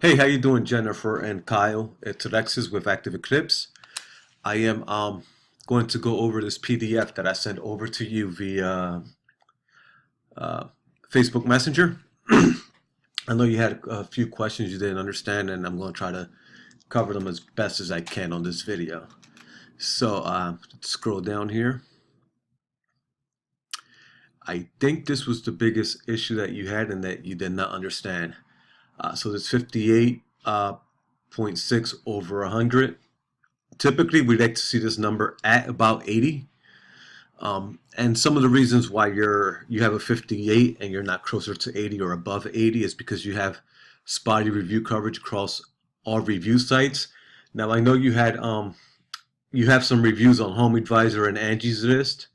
Hey, how you doing, Jennifer and Kyle? It's Alexis with Active Eclipse. I am going to go over this PDF that I sent over to you via uh, Facebook Messenger. I know you had a few questions you didn't understand, and I'm going to try to cover them as best as I can on this video. So, scroll down here. I think this was the biggest issue that you had and that you did not understand. So this 58.6 over 100. Typically, we like to see this number at about 80. And some of the reasons why you have a 58 and you're not closer to 80 or above 80 is because you have spotty review coverage across all review sites. Now, I know you have some reviews on Home Advisor and Angie's List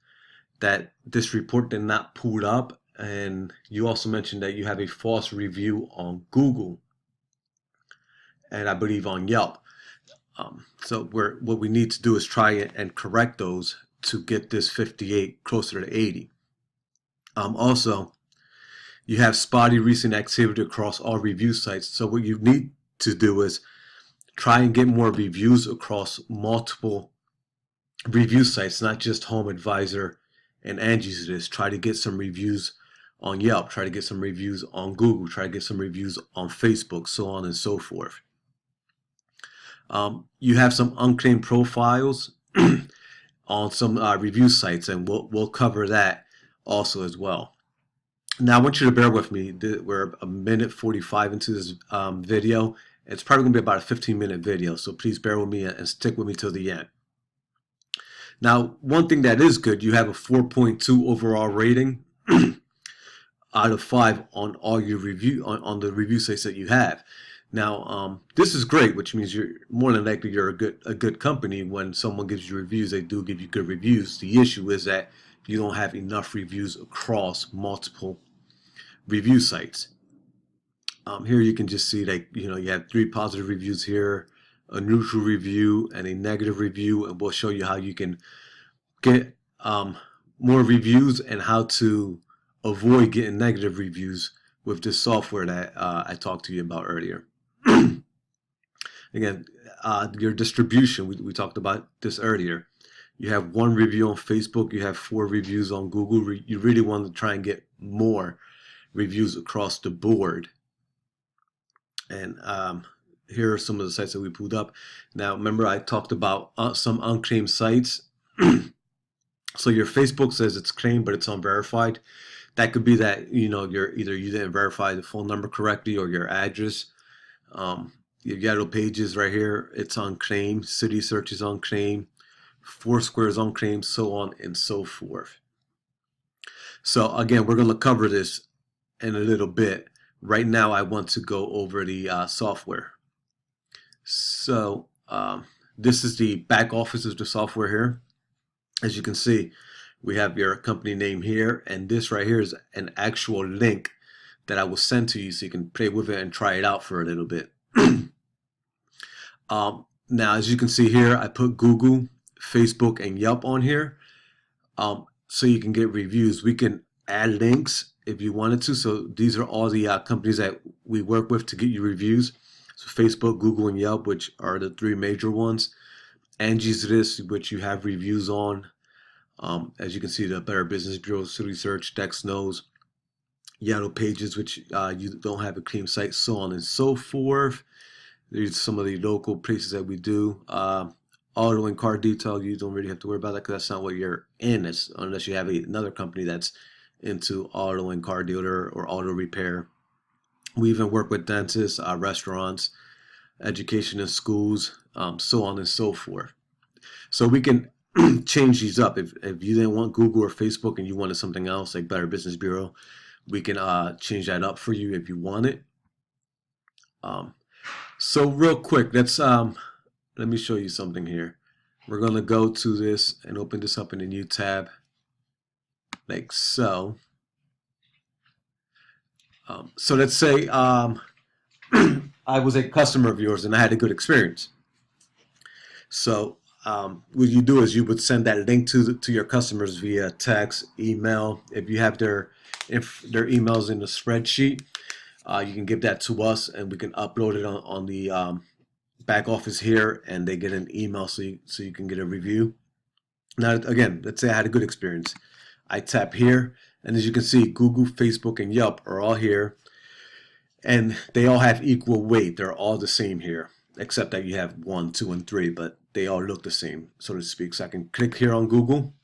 that this report did not pull up, and you also mentioned that you have a false review on Google and I believe on Yelp. So what we need to do is try and correct those to get this 58 closer to 80. Also, you have spotty recent activity across all review sites. So what you need to do is try and get more reviews across multiple review sites, not just Home Advisor and Angie's List. Try to get some reviews on Yelp. Try to get some reviews on Google. Try to get some reviews on Facebook, so on and so forth. You have some unclaimed profiles on some review sites, and we'll cover that also as well. Now, I want you to bear with me. We're a minute 45 into this video. It's probably going to be about a 15-minute video, so please bear with me and stick with me till the end. Now, one thing that is good, you have a 4.2 overall rating out of 5 on all your on the review sites that you have. Now, this is great, which means you're more than likely you're a good company. When someone gives you reviews, they do give you good reviews. The issue is that you don't have enough reviews across multiple review sites. Here you can just see that you have 3 positive reviews here, a neutral review, and a negative review, and we'll show you how you can get more reviews and how to avoid getting negative reviews with this software that I talked to you about earlier. Again, your distribution, we talked about this earlier. You have 1 review on Facebook, you have 4 reviews on Google. You really want to try and get more reviews across the board. And here are some of the sites that we pulled up. Now, remember I talked about some unclaimed sites. So your Facebook says it's claimed, but it's unverified. That could be that you didn't verify the phone number correctly or your address. Your Yellow Pages right here, it's unclaimed. City Search is unclaimed. Foursquare is unclaimed, so on and so forth. So again, we're going to cover this in a little bit. Right now, I want to go over the software. So this is the back office of the software here. As you can see, we have your company name here, and this right here is an actual link that I will send to you so you can play with it and try it out for a little bit. Now, as you can see here, I put Google, Facebook, and Yelp on here so you can get reviews. We can add links if you wanted to. So these are all the companies that we work with to get you reviews. So Facebook, Google, and Yelp, which are the 3 major ones. Angie's List, which you have reviews on. As you can see, the Better Business Bureau, City Search, Dex Knows, Yellow Pages, which you don't have a clean site, so on and so forth. These are some of the local places that we do. Auto and car detail, you don't really have to worry about that because that's not what you're in, unless you have another company that's into auto and car dealer or auto repair. We even work with dentists, restaurants, education and schools, so on and so forth. So we can change these up. If you didn't want Google or Facebook and you wanted something else like Better Business Bureau, we can change that up for you if you want it. So real quick, let me show you something here. We're going to go to this and open this up in a new tab like so. So let's say I was a customer of yours and I had a good experience. So what you do is you would send that link to your customers via text, email. If you have their emails in the spreadsheet, You can give that to us, and we can upload it on the back office here, and they get an email so you can get a review. Now, again, let's say I had a good experience. I tap here, and as you can see, Google, Facebook, and Yelp are all here, and they all have equal weight. They're all the same here, except that you have 1, 2, and 3, but they all look the same, so to speak. So I can click here on Google.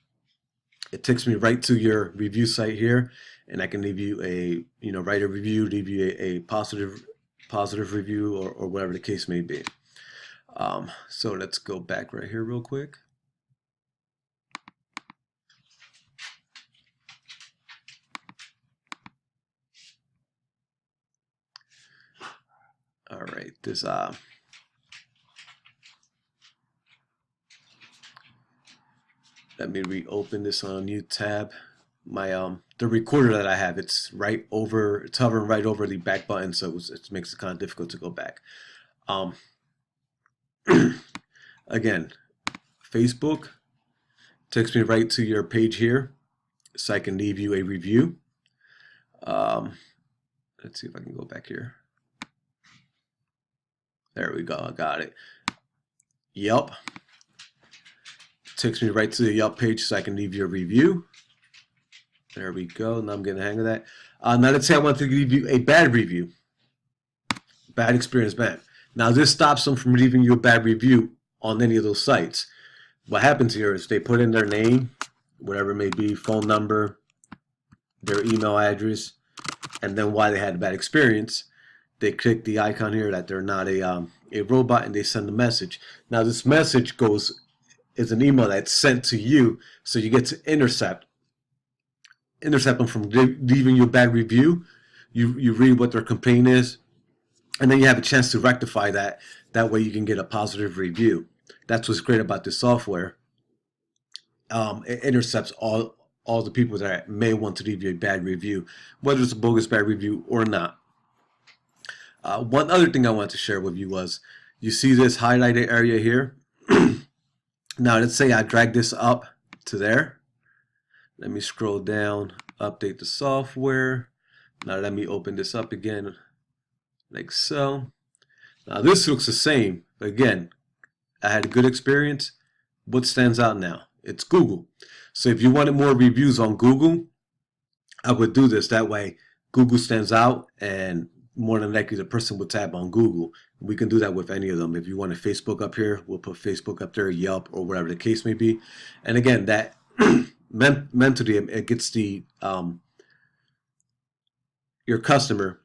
It takes me right to your review site here, and I can leave you a, write a review, leave you a positive review, or whatever the case may be. So let's go back right here real quick. All right, this let me reopen this on a new tab. My the recorder that I have, it's hovering right over the back button, so it makes it kind of difficult to go back. Again, Facebook takes me right to your page here, so I can leave you a review. Let's see if I can go back here. There we go, I got it. Yelp takes me right to the Yelp page, so I can leave you a review. There we go. Now I'm getting the hang of that. Now let's say I want to leave you a bad review. Bad experience, bad. Now this stops them from leaving you a bad review on any of those sites. What happens here is they put in their name, whatever it may be, phone number, their email address, and then why they had a bad experience. They click the icon here that they're not a robot, and they send a message. Now this message is an email that's sent to you, so you get to intercept them from leaving you a bad review. You read what their complaint is, and then you have a chance to rectify that. That way you can get a positive review. That's what's great about this software. It intercepts all the people that may want to leave you a bad review, whether it's a bogus bad review or not. One other thing I wanted to share with you was, you see this highlighted area here? Now let's say I drag this up to there. Let me scroll down, update the software. Now let me open this up again, like so. Now this looks the same, but again, I had a good experience. What stands out now? It's Google. So if you wanted more reviews on Google, I would do this. That way Google stands out, and more than likely the person would tap on Google. We can do that with any of them. If you want a Facebook up here, we'll put Facebook up there, Yelp, or whatever the case may be. And again, that mentally, it gets the your customer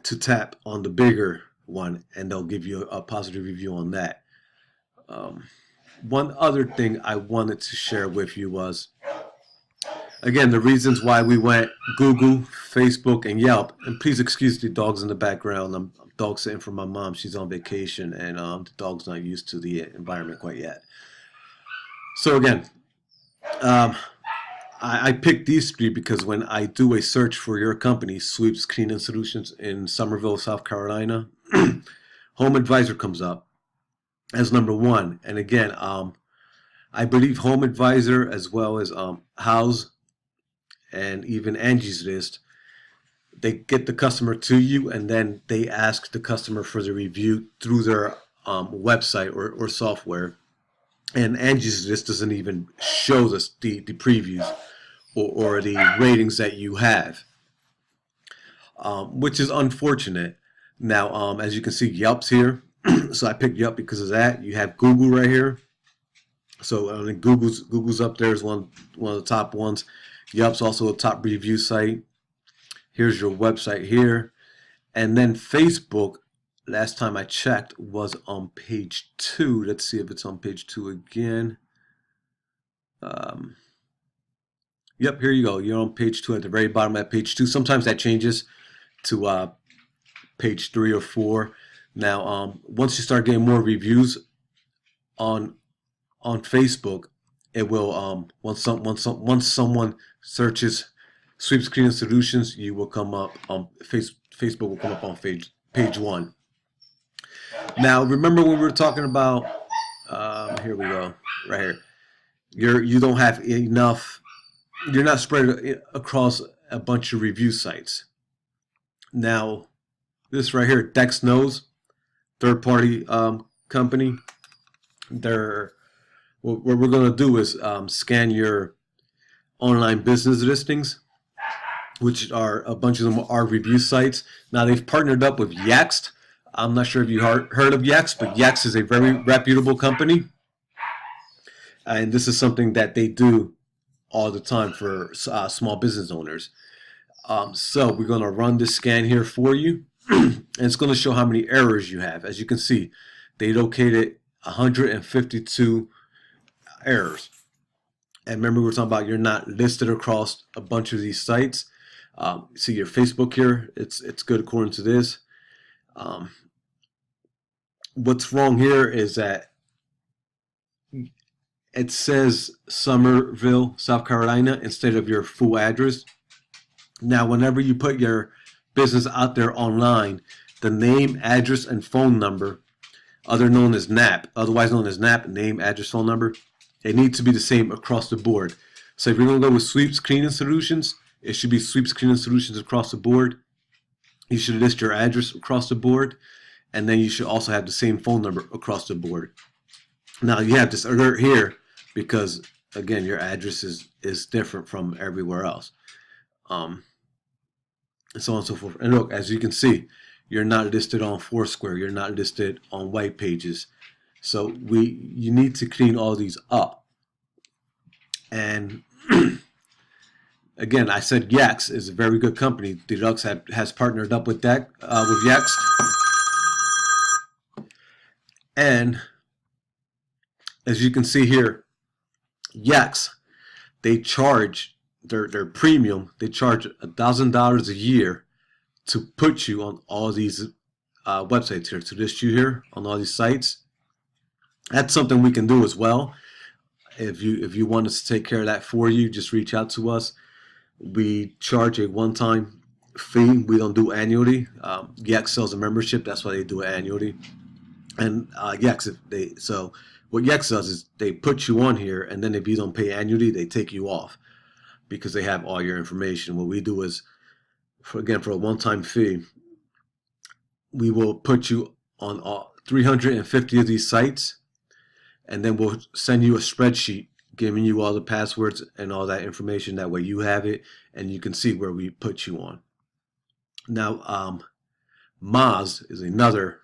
to tap on the bigger one, and they'll give you a positive review on that. One other thing I wanted to share with you was, again, the reasons why we went Google, Facebook, and Yelp. And please excuse the dogs in the background. I'm dog sitting for my mom. She's on vacation, and the dog's not used to the environment quite yet. So again, I picked these three because when I do a search for your company, Sweeps Cleaning Solutions in Summerville, South Carolina, Home Advisor comes up as #1. And again, I believe Home Advisor, as well as House and even Angie's List, they get the customer to you, and then they ask the customer for the review through their website or software. And Angie's List doesn't even show us the previews or the ratings that you have, which is unfortunate. Now, as you can see, Yelp's here. So I picked Yelp because of that. You have Google right here. So Google's up there as one of the top ones. Yelp's also a top review site. Here's your website here. And then Facebook, last time I checked, was on page 2. Let's see if it's on page 2 again. Yep, here you go. You're on page 2 at the very bottom at page 2. Sometimes that changes to page 3 or 4. Now, once you start getting more reviews on Facebook, it will once someone searches Sweeps Cleaning Solutions, you will come up on Facebook will come up on page 1. Now, remember when we were talking about here we go, right here. You don't have enough. You're not spread across a bunch of review sites. Now, this right here, Dex Knows, third-party company. They're what we're going to do is scan your online business listings, which are a bunch of them are review sites. Now they've partnered up with Yext. I'm not sure if you heard of Yext, but Yext is a very reputable company, and this is something that they do all the time for small business owners. So we're going to run this scan here for you, and it's going to show how many errors you have. As you can see, they located 152 errors. And remember, we're talking about you're not listed across a bunch of these sites. See your Facebook here, it's good according to this. What's wrong here is that it says Summerville, South Carolina instead of your full address. Now, whenever you put your business out there online, the name, address, and phone number, otherwise known as NAP, name, address, phone number, it needs to be the same across the board. So if you're going to go with Sweeps Cleaning Solutions, it should be Sweeps Cleaning Solutions across the board. You should list your address across the board, and then you should also have the same phone number across the board. Now you have this alert here because, again, your address is different from everywhere else. And so on and so forth. And look, as you can see, you're not listed on Foursquare. You're not listed on White Pages. So you need to clean all these up. And again, I said Yext is a very good company. Deluxe has partnered up with that with Yext. And as you can see here, Yext, they charge their premium. They charge $1,000 a year to put you on all these websites here, to list you here on all these sites. That's something we can do as well. If you want us to take care of that for you, just reach out to us. We charge a one-time fee. We don't do annually. Yext sells a membership. That's why they do it annually. And Yext, so what Yext does is they put you on here, and then if you don't pay annually, they take you off because they have all your information. What we do is, for a one-time fee, we will put you on all 350 of these sites, and then we'll send you a spreadsheet giving you all the passwords and all that information. That way you have it and you can see where we put you on. Now, Moz is another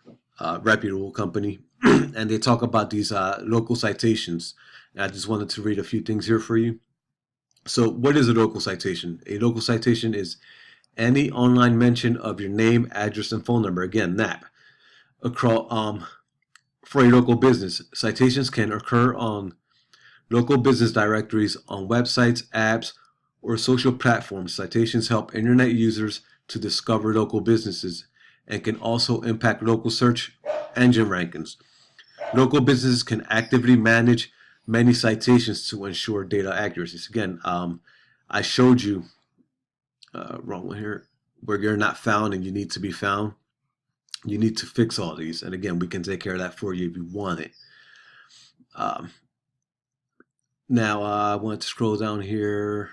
reputable company, and they talk about these local citations. And I just wanted to read a few things here for you. So what is a local citation? A local citation is any online mention of your name, address, and phone number. Again, NAP. For a local business, citations can occur on local business directories, on websites, apps, or social platforms. Citations help internet users to discover local businesses and can also impact local search engine rankings. Local businesses can actively manage many citations to ensure data accuracy. Again, I showed you, wrong one here, where you're not found and you need to be found. You need to fix all these, and again, we can take care of that for you if you want it. Now, I want to scroll down here.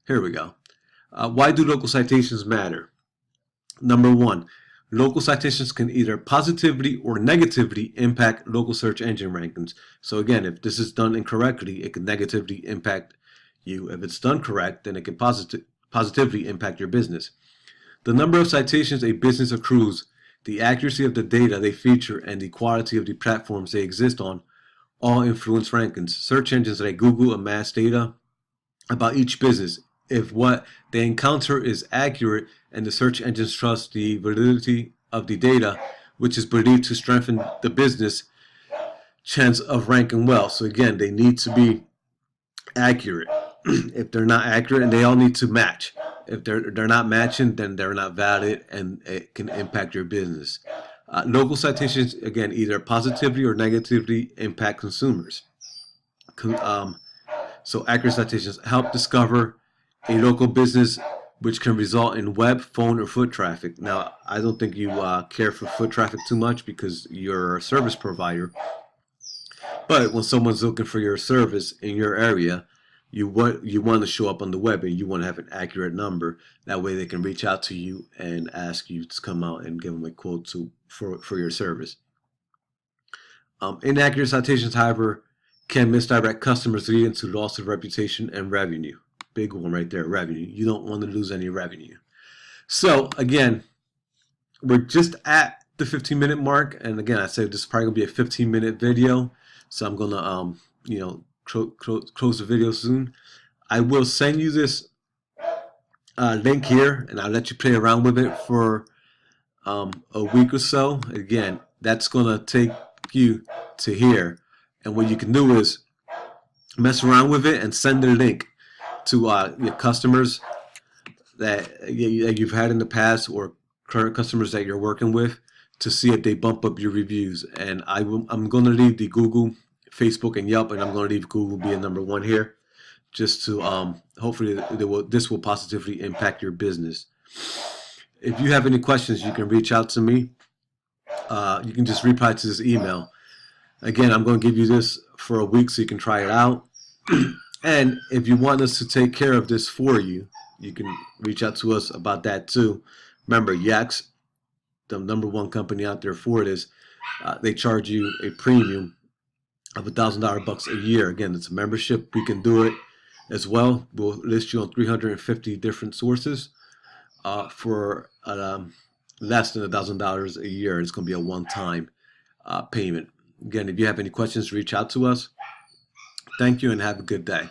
Here we go. Why do local citations matter? Number one, local citations can either positively or negatively impact local search engine rankings. So again, if this is done incorrectly, it can negatively impact you. If it's done correct, then it can positively impact your business. The number of citations a business accrues, the accuracy of the data they feature, and the quality of the platforms they exist on all influence rankings. Search engines like Google amass data about each business. If what they encounter is accurate and the search engines trust the validity of the data, which is believed to strengthen the business chance of ranking well. So again, they need to be accurate. If they're not accurate, and they all need to match. If they're not matching, then they're not valid, and it can impact your business. Local citations, again, either positively or negatively impact consumers. So accurate citations help discover a local business, which can result in web, phone, or foot traffic. Now, I don't think you care for foot traffic too much because you're a service provider. But when someone's looking for your service in your area, you want to show up on the web, and you want to have an accurate number. That way they can reach out to you and ask you to come out and give them a quote for your service. Inaccurate citations, however, can misdirect customers, leading to loss of reputation and revenue. Big one right there, revenue. You don't want to lose any revenue. So again, we're just at the 15-minute mark, and again, I said this is probably gonna be a 15-minute video, so I'm gonna close the video soon. I will send you this link here, and I'll let you play around with it for a week or so. Again, that's gonna take you to here, and what you can do is mess around with it and send the link to your customers that you've had in the past, or current customers that you're working with, to see if they bump up your reviews. And I'm going to leave the Google, Facebook, and Yelp, and I'm going to leave Google being #1 here, just to hopefully this will positively impact your business. If you have any questions, you can reach out to me. You can just reply to this email. Again, I'm going to give you this for a week so you can try it out. And if you want us to take care of this for you, you can reach out to us about that too. Remember, Yaks, the #1 company out there for this, they charge you a premium of $1,000 a year. Again, it's a membership. We can do it as well. We'll list you on 350 different sources for less than $1,000 a year. It's going to be a one-time payment. Again, if you have any questions, reach out to us. Thank you and have a good day.